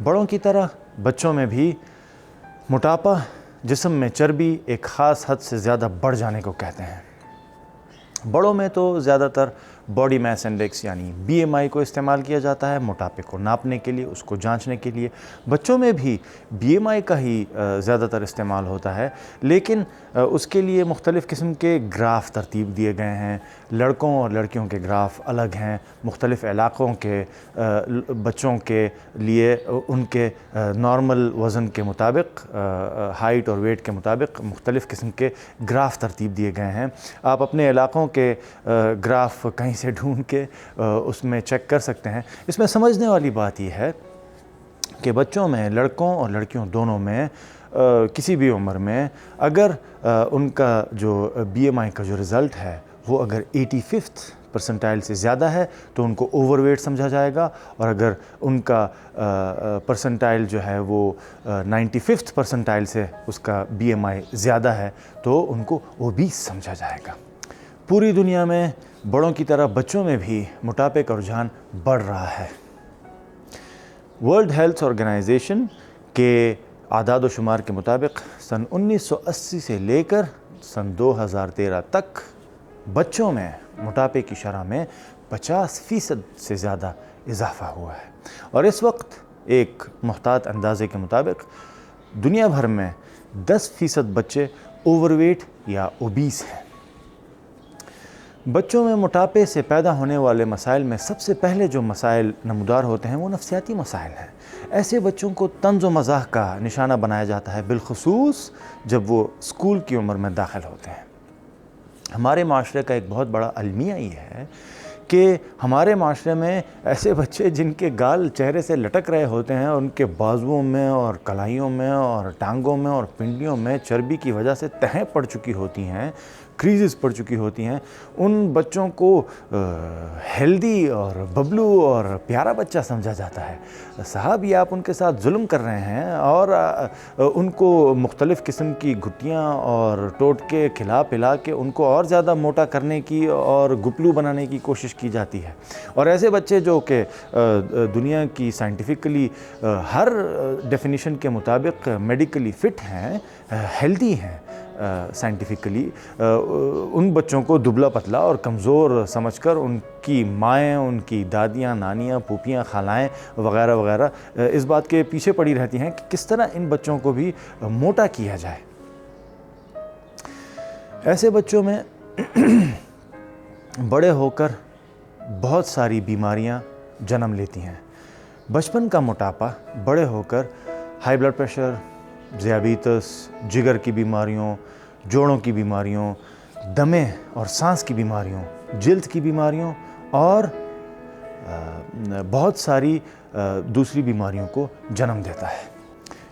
بڑوں کی طرح بچوں میں بھی موٹاپا جسم میں چربی ایک خاص حد سے زیادہ بڑھ جانے کو کہتے ہیں۔ بڑوں میں تو زیادہ تر باڈی میس انڈیکس یعنی BMI کو استعمال کیا جاتا ہے موٹاپے کو ناپنے کے لیے، اس کو جانچنے کے لیے۔ بچوں میں بھی BMI کا ہی زیادہ تر استعمال ہوتا ہے، لیکن اس کے لیے مختلف قسم کے گراف ترتیب دیے گئے ہیں۔ لڑکوں اور لڑکیوں کے گراف الگ ہیں، مختلف علاقوں کے بچوں کے لیے ان کے نارمل وزن کے مطابق، ہائٹ اور ویٹ کے مطابق مختلف قسم کے گراف ترتیب دیے گئے ہیں۔ آپ اپنے علاقوں کے گراف کہیں سے ڈھونڈ کے اس میں چیک کر سکتے ہیں۔ اس میں سمجھنے والی بات یہ ہے کہ بچوں میں، لڑکوں اور لڑکیوں دونوں میں، کسی بھی عمر میں اگر ان کا جو BMI کا جو رزلٹ ہے وہ اگر 85th پرسنٹائل سے زیادہ ہے تو ان کو اوور ویٹ سمجھا جائے گا، اور اگر ان کا پرسنٹائل جو ہے وہ 95th پرسنٹائل سے اس کا BMI زیادہ ہے تو ان کو اوبیس سمجھا جائے گا۔ پوری دنیا میں بڑوں کی طرح بچوں میں بھی موٹاپے کا رجحان بڑھ رہا ہے۔ ورلڈ ہیلتھ آرگنائزیشن کے اعداد و شمار کے مطابق سن 1980 سے لے کر سن 2013 تک بچوں میں موٹاپے کی شرح میں 50% سے زیادہ اضافہ ہوا ہے، اور اس وقت ایک محتاط اندازے کے مطابق دنیا بھر میں 10% بچے اوور ویٹ یا اوبیس ہیں۔ بچوں میں موٹاپے سے پیدا ہونے والے مسائل میں سب سے پہلے جو مسائل نمودار ہوتے ہیں وہ نفسیاتی مسائل ہیں۔ ایسے بچوں کو طنز و مزاح کا نشانہ بنایا جاتا ہے، بالخصوص جب وہ اسکول کی عمر میں داخل ہوتے ہیں۔ ہمارے معاشرے کا ایک بہت بڑا المیہ یہ ہے کہ ہمارے معاشرے میں ایسے بچے جن کے گال چہرے سے لٹک رہے ہوتے ہیں، ان کے بازوؤں میں اور کلائیوں میں اور ٹانگوں میں اور پنڈلیوں میں چربی کی وجہ سے تہیں پڑ چکی ہوتی ہیں، کریزز پڑ چکی ہوتی ہیں، ان بچوں کو ہیلدی اور ببلو اور پیارا بچہ سمجھا جاتا ہے۔ صاحب، یہ آپ ان کے ساتھ ظلم کر رہے ہیں، اور ان کو مختلف قسم کی گھٹیاں اور ٹوٹکے کھلا پلا کے ان کو اور زیادہ موٹا کرنے کی اور گپلو بنانے کی کوشش کی جاتی ہے۔ اور ایسے بچے جو کہ دنیا کی سائنٹیفکلی ہر ڈیفینیشن کے مطابق میڈیکلی فٹ ہیں، ہیلدی ہیں سائنٹیفکلی، ان بچوں کو دبلا پتلا اور کمزور سمجھ کر ان کی مائیں، ان کی دادیاں، نانیاں، پھوپھیاں، خالائیں وغیرہ وغیرہ اس بات کے پیچھے پڑی رہتی ہیں کہ کس طرح ان بچوں کو بھی موٹا کیا جائے۔ ایسے بچوں میں بڑے ہو کر بہت ساری بیماریاں جنم لیتی ہیں۔ بچپن کا موٹاپا بڑے ہو کر ہائی بلڈ پریشر، ذیابیطس، جگر کی بیماریوں، جوڑوں کی بیماریوں، دمے اور سانس کی بیماریوں، جلد کی بیماریوں اور بہت ساری دوسری بیماریوں کو جنم دیتا ہے۔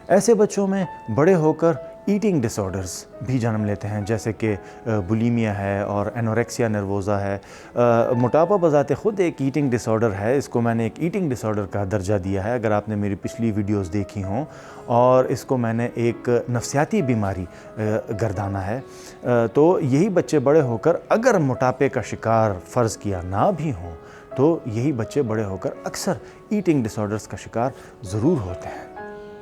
ایسے بچوں میں بڑے ہو کر ایٹنگ ڈس آرڈرز بھی جنم لیتے ہیں، جیسے کہ بولیمیا ہے اور انوریکسیا نروزا ہے۔ موٹاپا بذات خود ایک ایٹنگ ڈس آرڈر ہے، اس کو میں نے ایک ایٹنگ ڈس آرڈر کا درجہ دیا ہے، اگر آپ نے میری پچھلی ویڈیوز دیکھی ہوں، اور اس کو میں نے ایک نفسیاتی بیماری گردانا ہے۔ تو یہی بچے بڑے ہو کر اگر موٹاپے کا شکار فرض کیا نہ بھی ہوں تو یہی بچے بڑے ہو کر اکثر ایٹنگ ڈس آرڈرز کا شکار ضرور ہوتے ہیں۔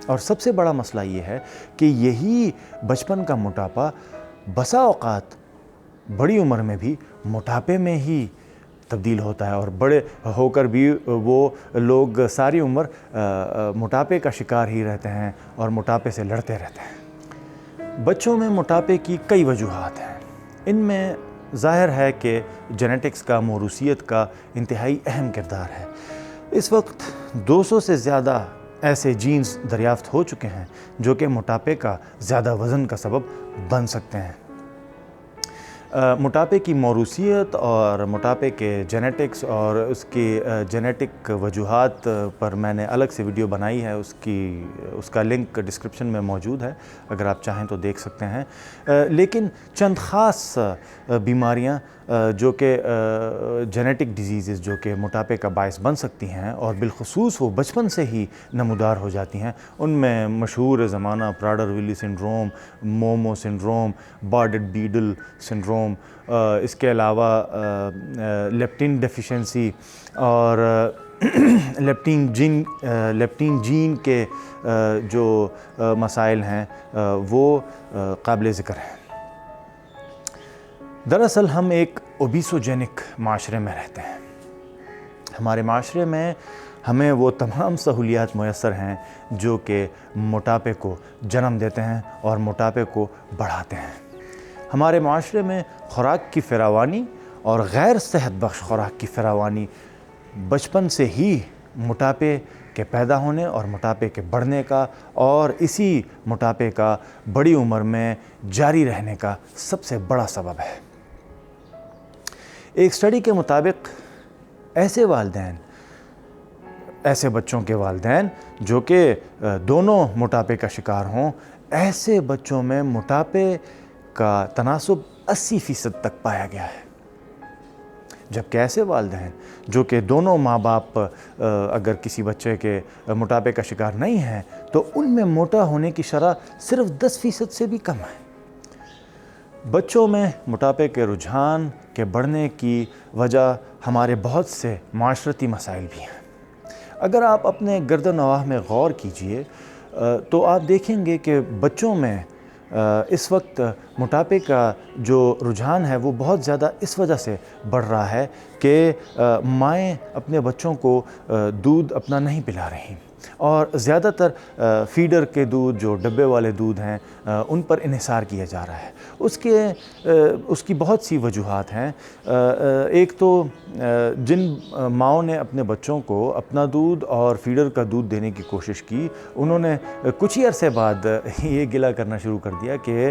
اور سب سے بڑا مسئلہ یہ ہے کہ یہی بچپن کا موٹاپا بسا اوقات بڑی عمر میں بھی موٹاپے میں ہی تبدیل ہوتا ہے، اور بڑے ہو کر بھی وہ لوگ ساری عمر موٹاپے کا شکار ہی رہتے ہیں اور موٹاپے سے لڑتے رہتے ہیں۔ بچوں میں موٹاپے کی کئی وجوہات ہیں۔ ان میں ظاہر ہے کہ جینیٹکس کا، موروثیت کا انتہائی اہم کردار ہے۔ اس وقت 200 سے زیادہ ایسے جینز دریافت ہو چکے ہیں جو کہ موٹاپے کا زیادہ وزن کا سبب بن سکتے ہیں۔ موٹاپے کی موروثیت اور موٹاپے کے جینیٹکس اور اس کی جینیٹک وجوہات پر میں نے الگ سے ویڈیو بنائی ہے، اس کا لنک ڈسکرپشن میں موجود ہے، اگر آپ چاہیں تو دیکھ سکتے ہیں۔ لیکن چند خاص بیماریاں جو کہ جینیٹک ڈیزیزز جو کہ موٹاپے کا باعث بن سکتی ہیں، اور بالخصوص وہ بچپن سے ہی نمودار ہو جاتی ہیں، ان میں مشہور زمانہ پراڈر ولی سنڈروم، مومو سنڈروم، بارڈڈ بیڈل سنڈروم، اس کے علاوہ لیپٹن ڈیفیشنسی اور لیپٹین جین کے جو مسائل ہیں وہ قابل ذکر ہیں۔ دراصل ہم ایک اوبیسوجینک معاشرے میں رہتے ہیں۔ ہمارے معاشرے میں ہمیں وہ تمام سہولیات میسر ہیں جو کہ موٹاپے کو جنم دیتے ہیں اور موٹاپے کو بڑھاتے ہیں۔ ہمارے معاشرے میں خوراک کی فراوانی اور غیر صحت بخش خوراک کی فراوانی بچپن سے ہی موٹاپے کے پیدا ہونے اور موٹاپے کے بڑھنے کا اور اسی موٹاپے کا بڑی عمر میں جاری رہنے کا سب سے بڑا سبب ہے۔ ایک اسٹڈی کے مطابق ایسے بچوں کے والدین جو کہ دونوں موٹاپے کا شکار ہوں، ایسے بچوں میں موٹاپے کا تناسب 80% تک پایا گیا ہے، جبکہ ایسے والدین جو کہ دونوں ماں باپ اگر کسی بچے کے موٹاپے کا شکار نہیں ہیں تو ان میں موٹا ہونے کی شرح صرف 10% سے بھی کم ہے۔ بچوں میں موٹاپے کے رجحان کے بڑھنے کی وجہ ہمارے بہت سے معاشرتی مسائل بھی ہیں۔ اگر آپ اپنے گرد و نواح میں غور کیجئے تو آپ دیکھیں گے کہ بچوں میں اس وقت موٹاپے کا جو رجحان ہے وہ بہت زیادہ اس وجہ سے بڑھ رہا ہے کہ مائیں اپنے بچوں کو دودھ اپنا نہیں پلا رہی اور زیادہ تر فیڈر کے دودھ جو ڈبے والے دودھ ہیں ان پر انحصار کیا جا رہا ہے۔ اس کی بہت سی وجوہات ہیں۔ ایک تو جن ماؤں نے اپنے بچوں کو اپنا دودھ اور فیڈر کا دودھ دینے کی کوشش کی، انہوں نے کچھ ہی عرصے بعد یہ گلہ کرنا شروع کر دیا کہ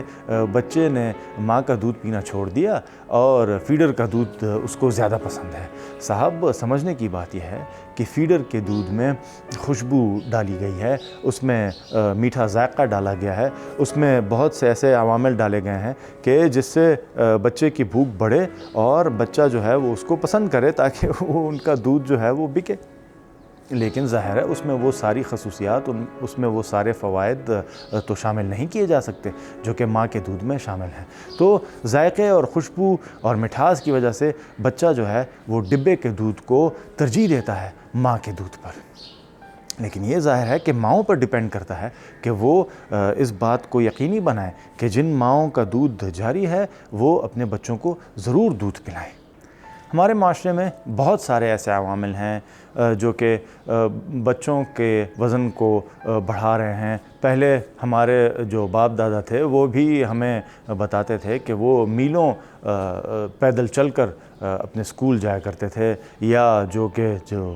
بچے نے ماں کا دودھ پینا چھوڑ دیا اور فیڈر کا دودھ اس کو زیادہ پسند ہے۔ صاحب، سمجھنے کی بات یہ ہے کہ فیڈر کے دودھ میں خوشبو ڈالی گئی ہے، اس میں میٹھا ذائقہ ڈالا گیا ہے، اس میں بہت سے ایسے عوامل ڈالے گئے ہیں کہ جس سے بچے کی بھوک بڑھے اور بچہ جو ہے وہ اس کو پسند کرے تاکہ وہ ان کا دودھ جو ہے وہ بکے۔ لیکن ظاہر ہے اس میں وہ ساری خصوصیات، اس میں وہ سارے فوائد تو شامل نہیں کیے جا سکتے جو کہ ماں کے دودھ میں شامل ہیں۔ تو ذائقے اور خوشبو اور مٹھاس کی وجہ سے بچہ جو ہے وہ ڈبے کے دودھ کو ترجیح دیتا ہے ماں کے دودھ پر۔ لیکن یہ ظاہر ہے کہ ماؤں پر ڈیپینڈ کرتا ہے کہ وہ اس بات کو یقینی بنائیں کہ جن ماؤں کا دودھ جاری ہے وہ اپنے بچوں کو ضرور دودھ پلائیں۔ ہمارے معاشرے میں بہت سارے ایسے عوامل ہیں جو کہ بچوں کے وزن کو بڑھا رہے ہیں۔ پہلے ہمارے جو باپ دادا تھے وہ بھی ہمیں بتاتے تھے کہ وہ میلوں پیدل چل کر اپنے اسکول جایا کرتے تھے، یا جو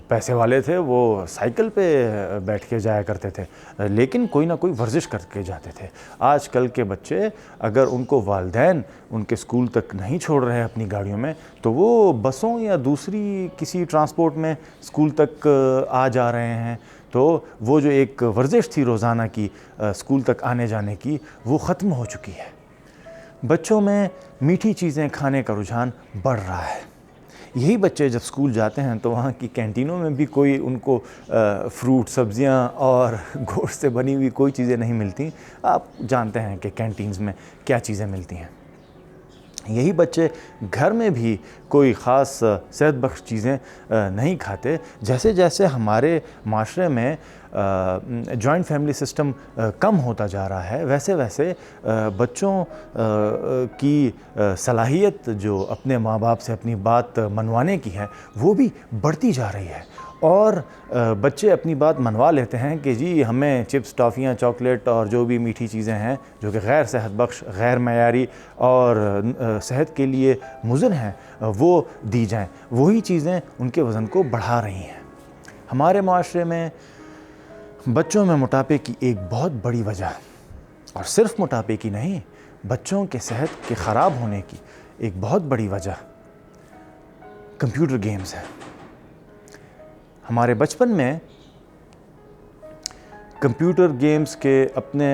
پیسے والے تھے وہ سائیکل پہ بیٹھ کے جایا کرتے تھے، لیکن کوئی نہ کوئی ورزش کر کے جاتے تھے۔ آج کل کے بچے اگر ان کو والدین ان کے اسکول تک نہیں چھوڑ رہے اپنی گاڑیوں میں تو وہ بسوں یا دوسری کسی ٹرانسپورٹ میں اسکول تک آ جا رہے ہیں، تو وہ جو ایک ورزش تھی روزانہ کی اسکول تک آنے جانے کی وہ ختم ہو چکی ہے۔ بچوں میں میٹھی چیزیں کھانے کا رجحان بڑھ رہا ہے۔ یہی بچے جب اسکول جاتے ہیں تو وہاں کی کینٹینوں میں بھی کوئی ان کو فروٹ، سبزیاں اور گوشت سے بنی ہوئی کوئی چیزیں نہیں ملتی۔ آپ جانتے ہیں کہ کینٹینز میں کیا چیزیں ملتی ہیں۔ یہی بچے گھر میں بھی کوئی خاص صحت بخش چیزیں نہیں کھاتے۔ جیسے جیسے ہمارے معاشرے میں جوائنٹ فیملی سسٹم کم ہوتا جا رہا ہے، ویسے ویسے بچوں کی صلاحیت جو اپنے ماں باپ سے اپنی بات منوانے کی ہے وہ بھی بڑھتی جا رہی ہے، اور بچے اپنی بات منوا لیتے ہیں کہ جی ہمیں چپس، ٹافیاں، چاکلیٹ اور جو بھی میٹھی چیزیں ہیں جو کہ غیر صحت بخش، غیر معیاری اور صحت کے لیے مضر ہیں وہ دی جائیں۔ وہی چیزیں ان کے وزن کو بڑھا رہی ہیں۔ ہمارے معاشرے میں بچوں میں موٹاپے کی ایک بہت بڑی وجہ، اور صرف موٹاپے کی نہیں، بچوں کے صحت کے خراب ہونے کی ایک بہت بڑی وجہ کمپیوٹر گیمز ہیں۔ ہمارے بچپن میں کمپیوٹر گیمز کے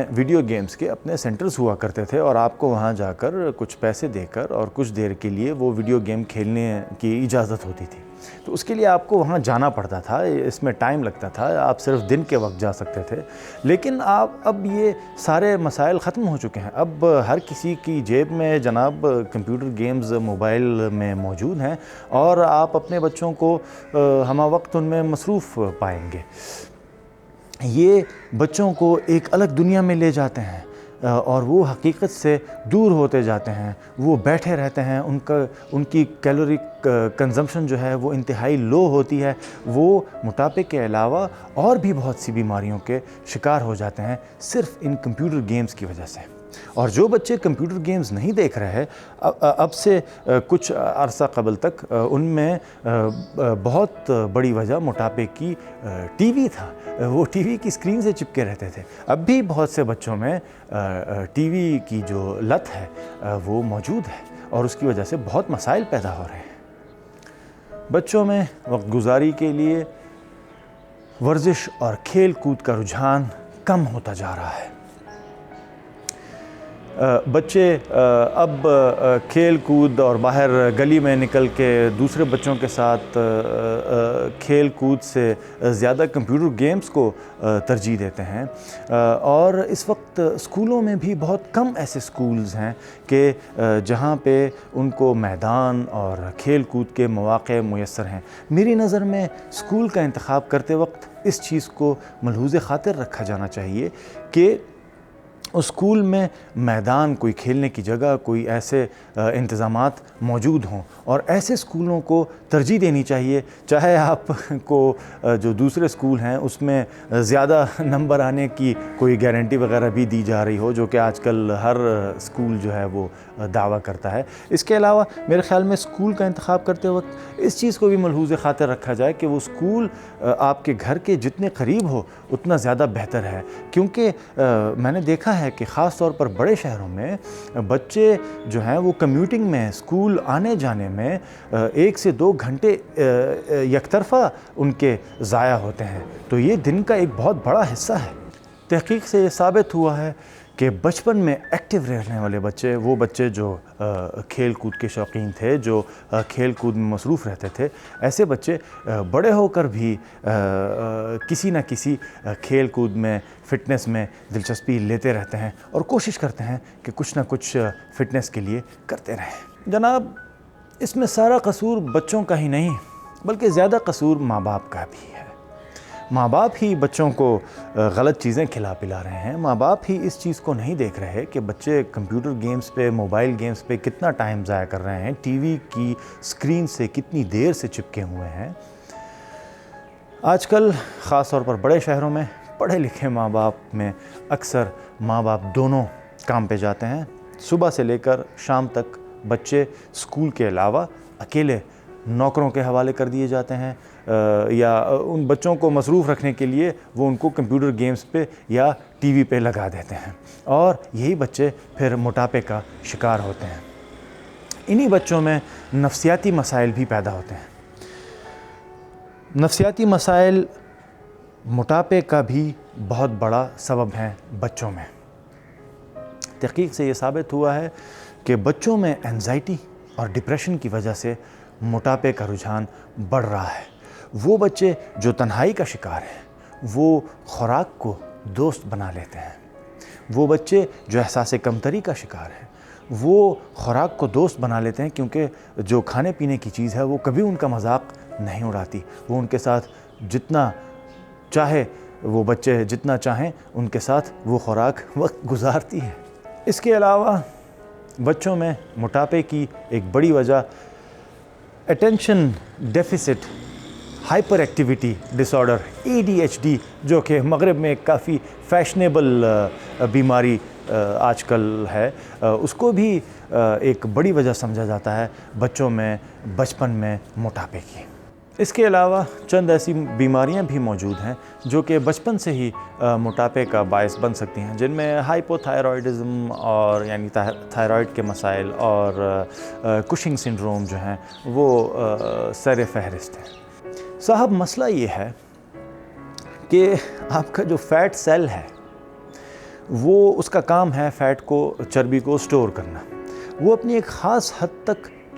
ویڈیو گیمز کے اپنے سینٹرز ہوا کرتے تھے، اور آپ کو وہاں جا کر کچھ پیسے دے کر اور کچھ دیر کے لیے وہ ویڈیو گیم کھیلنے کی اجازت ہوتی تھی۔ تو اس کے لیے آپ کو وہاں جانا پڑتا تھا، اس میں ٹائم لگتا تھا، آپ صرف دن کے وقت جا سکتے تھے. لیکن اب یہ سارے مسائل ختم ہو چکے ہیں. اب ہر کسی کی جیب میں جناب کمپیوٹر گیمز موبائل میں موجود ہیں اور آپ اپنے بچوں کو ہمہ وقت ان میں مصروف پائیں گے. یہ بچوں کو ایک الگ دنیا میں لے جاتے ہیں اور وہ حقیقت سے دور ہوتے جاتے ہیں. وہ بیٹھے رہتے ہیں، ان کی کیلوری کنزمپشن جو ہے وہ انتہائی لو ہوتی ہے. وہ موٹاپے کے علاوہ اور بھی بہت سی بیماریوں کے شکار ہو جاتے ہیں صرف ان کمپیوٹر گیمز کی وجہ سے. اور جو بچے کمپیوٹر گیمز نہیں دیکھ رہے، اب سے کچھ عرصہ قبل تک ان میں بہت بڑی وجہ موٹاپے کی ٹی وی تھا. وہ ٹی وی کی اسکرین سے چپکے رہتے تھے. اب بھی بہت سے بچوں میں ٹی وی کی جو لت ہے وہ موجود ہے اور اس کی وجہ سے بہت مسائل پیدا ہو رہے ہیں. بچوں میں وقت گزاری کے لیے ورزش اور کھیل کود کا رجحان کم ہوتا جا رہا ہے. بچے اب کھیل کود اور باہر گلی میں نکل کے دوسرے بچوں کے ساتھ کھیل کود سے زیادہ کمپیوٹر گیمز کو ترجیح دیتے ہیں. اور اس وقت اسکولوں میں بھی بہت کم ایسے اسکولز ہیں کہ جہاں پہ ان کو میدان اور کھیل کود کے مواقع میسر ہیں. میری نظر میں اسکول کا انتخاب کرتے وقت اس چیز کو ملحوظ خاطر رکھا جانا چاہیے کہ اسکول میں میدان، کوئی کھیلنے کی جگہ، کوئی ایسے انتظامات موجود ہوں اور ایسے اسکولوں کو ترجیح دینی چاہیے. چاہے آپ کو جو دوسرے اسکول ہیں اس میں زیادہ نمبر آنے کی کوئی گارنٹی وغیرہ بھی دی جا رہی ہو، جو کہ آج کل ہر اسکول جو ہے وہ دعویٰ کرتا ہے. اس کے علاوہ میرے خیال میں اسکول کا انتخاب کرتے وقت اس چیز کو بھی ملحوظ خاطر رکھا جائے کہ وہ اسکول آپ کے گھر کے جتنے قریب ہو اتنا زیادہ بہتر ہے. کیونکہ میں نے دیکھا ہے کہ خاص طور پر بڑے شہروں میں بچے جو ہیں وہ کمیوٹنگ میں، اسکول آنے جانے میں 1 سے 2 گھنٹے یک طرفہ ان کے ضائع ہوتے ہیں. تو یہ دن کا ایک بہت بڑا حصہ ہے. تحقیق سے یہ ثابت ہوا ہے کہ بچپن میں ایکٹیو رہنے والے بچے، وہ بچے جو کھیل کود کے شوقین تھے، جو کھیل کود میں مصروف رہتے تھے، ایسے بچے بڑے ہو کر بھی کسی نہ کسی کھیل کود میں، فٹنس میں دلچسپی لیتے رہتے ہیں اور کوشش کرتے ہیں کہ کچھ نہ کچھ فٹنس کے لیے کرتے رہیں. جناب اس میں سارا قصور بچوں کا ہی نہیں بلکہ زیادہ قصور ماں باپ کا بھی ہے. ماں باپ ہی بچوں کو غلط چیزیں کھلا پلا رہے ہیں. ماں باپ ہی اس چیز کو نہیں دیکھ رہے کہ بچے کمپیوٹر گیمز پہ، موبائل گیمز پہ کتنا ٹائم ضائع کر رہے ہیں، ٹی وی کی اسکرین سے کتنی دیر سے چپکے ہوئے ہیں. آج کل خاص طور پر بڑے شہروں میں پڑھے لکھے ماں باپ میں اکثر ماں باپ دونوں کام پہ جاتے ہیں. صبح سے لے کر شام تک بچے اسکول کے علاوہ اکیلے نوکروں کے حوالے کر دیے جاتے ہیں یا ان بچوں کو مصروف رکھنے کے لیے وہ ان کو کمپیوٹر گیمز پہ یا ٹی وی پہ لگا دیتے ہیں اور یہی بچے پھر موٹاپے کا شکار ہوتے ہیں. انہی بچوں میں نفسیاتی مسائل بھی پیدا ہوتے ہیں. نفسیاتی مسائل موٹاپے کا بھی بہت بڑا سبب ہیں بچوں میں. تحقیق سے یہ ثابت ہوا ہے کہ بچوں میں اینزائٹی اور ڈپریشن کی وجہ سے موٹاپے کا رجحان بڑھ رہا ہے. وہ بچے جو تنہائی کا شکار ہیں وہ خوراک کو دوست بنا لیتے ہیں. وہ بچے جو احساس کمتری کا شکار ہیں وہ خوراک کو دوست بنا لیتے ہیں کیونکہ جو کھانے پینے کی چیز ہے وہ کبھی ان کا مذاق نہیں اڑاتی. وہ ان کے ساتھ جتنا چاہے، وہ بچے جتنا چاہیں ان کے ساتھ وہ خوراک وقت گزارتی ہے. اس کے علاوہ بچوں میں موٹاپے کی ایک بڑی وجہ اٹینشن ڈیفیسٹ ہائپر ایکٹیویٹی ڈس آرڈر ADHD، جو کہ مغرب میں ایک کافی فیشنیبل بیماری آج کل ہے، اس کو بھی ایک بڑی وجہ سمجھا جاتا ہے بچوں میں بچپن میں موٹاپے کی. اس کے علاوہ چند ایسی بیماریاں بھی موجود ہیں جو کہ بچپن سے ہی موٹاپے کا باعث بن سکتی ہیں، جن میں ہائپو تھائرائڈزم اور یعنی تھائرائڈ کے مسائل اور کشنگ سنڈروم جو ہیں وہ سر فہرست ہیں. صاحب مسئلہ یہ ہے کہ آپ کا جو فیٹ سیل ہے وہ اس کا کام ہے فیٹ کو، چربی کو سٹور کرنا. وہ اپنی ایک خاص حد تک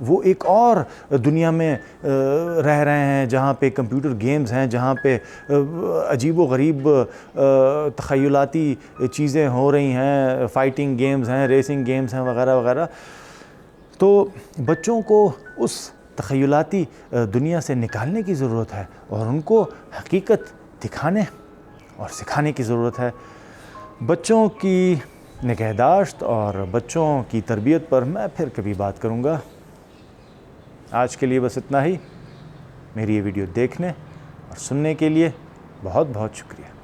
وہ ایک اور دنیا میں رہ رہے ہیں جہاں پہ کمپیوٹر گیمز ہیں، جہاں پہ عجیب و غریب تخیلاتی چیزیں ہو رہی ہیں، فائٹنگ گیمز ہیں، ریسنگ گیمز ہیں وغیرہ وغیرہ۔ تو بچوں کو اس تخیلاتی دنیا سے نکالنے کی ضرورت ہے اور ان کو حقیقت دکھانے اور سکھانے کی ضرورت ہے۔ بچوں کی نگہداشت اور بچوں کی تربیت پر میں پھر کبھی بات کروں گا۔ آج کے لیے بس اتنا ہی۔ میری یہ ویڈیو دیکھنے اور سننے کے لیے بہت بہت شکریہ۔